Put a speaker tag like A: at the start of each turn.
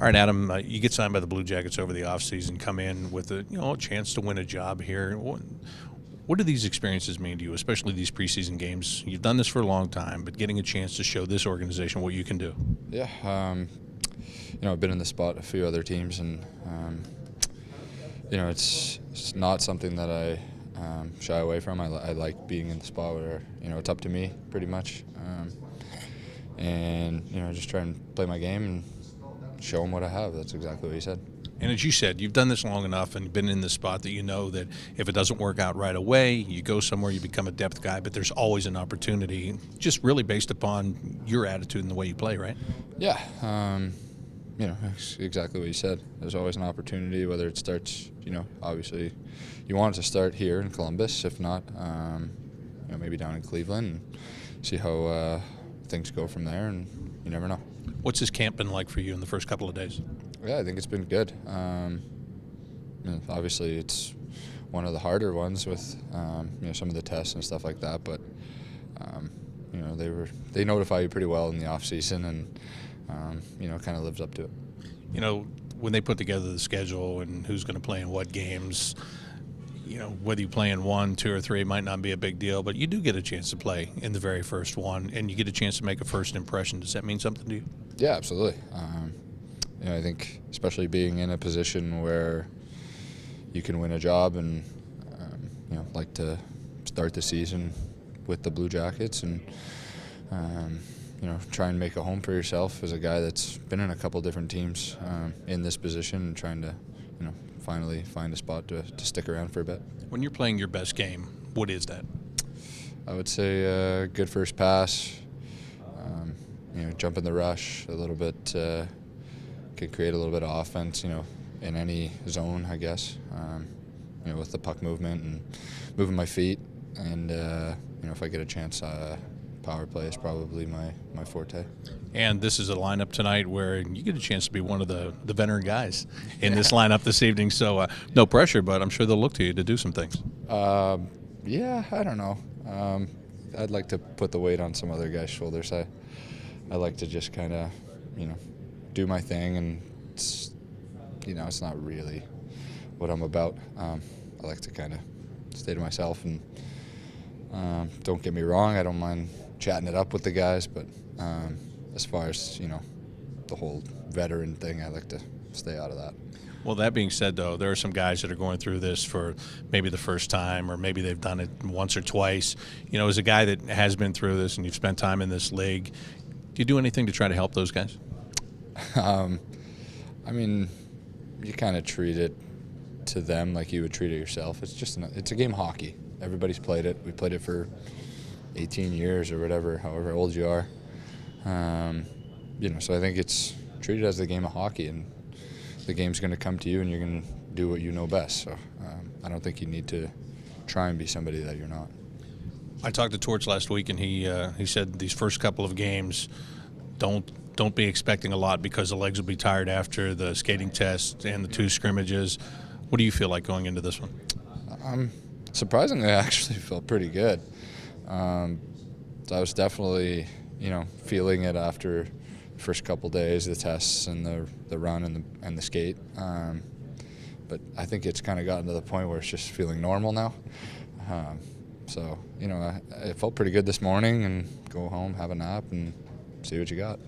A: All right, Adam, you get signed by the Blue Jackets over the offseason, come in with a chance to win a job here. What do these experiences mean to you, especially these preseason games? You've done this for a long time, but getting a chance to show this organization what you can do.
B: Yeah, I've been in the spot a few other teams, and it's not something that I shy away from. I like being in the spot where it's up to me pretty much, and just try and play my game and show them what I have. That's exactly what he said.
A: And as you said, you've done this long enough and been in the spot that you know that if it doesn't work out right away, you go somewhere, you become a depth guy, but there's always an opportunity, just really based upon your attitude and the way you play, right?
B: Yeah, exactly what you said. There's always an opportunity, whether it starts, obviously you want it to start here in Columbus. If not, maybe down in Cleveland, and see how things go from there, and you never know.
A: What's this camp been like for you in the first couple of days?
B: Yeah, I think it's been good. Obviously, it's one of the harder ones with some of the tests and stuff like that. But they notify you pretty well in the off season, and kind of lives up to it.
A: When they put together the schedule and who's going to play in what games, whether you play in 1, 2, or 3, it might not be a big deal, but you do get a chance to play in the very first one, and you get a chance to make a first impression. Does that mean something to you?
B: Yeah, absolutely. I think especially being in a position where you can win a job and, like to start the season with the Blue Jackets and, try and make a home for yourself as a guy that's been in a couple different teams in this position and trying to, finally find a spot to stick around for a bit.
A: When you're playing your best game, what is that?
B: I would say a good first pass, jump in the rush a little bit, can create a little bit of offense, in any zone, I guess, with the puck movement and moving my feet. And, if I get a chance, power play is probably my forte.
A: And this is a lineup tonight where you get a chance to be one of the veteran guys in this lineup this evening. So no pressure, but I'm sure they'll look to you to do some things.
B: Yeah, I don't know. I'd like to put the weight on some other guys' shoulders. I like to just kind of, do my thing, and it's not really what I'm about. I like to kind of stay to myself, and don't get me wrong, I don't mind chatting it up with the guys, but as far as the whole veteran thing, I like to stay out of that.
A: Well, that being said, though, there are some guys that are going through this for maybe the first time, or maybe they've done it once or twice. As a guy that has been through this and you've spent time in this league, do you do anything to try to help those guys?
B: You kind of treat it to them like you would treat it yourself. It's a game of hockey. Everybody's played it. We played it for 18 years or whatever, however old you are. So I think it's treated as the game of hockey, and the game's going to come to you, and you're going to do what you know best. So I don't think you need to try and be somebody that you're not.
A: I talked to Torch last week, and he said these first couple of games, don't be expecting a lot because the legs will be tired after the skating test and the 2 scrimmages. What do you feel like going into this one?
B: Surprisingly, I actually felt pretty good. I was definitely, feeling it after the first couple days, the tests and the run and the skate. But I think it's kind of gotten to the point where it's just feeling normal now. So, I felt pretty good this morning, and go home, have a nap, and see what you got.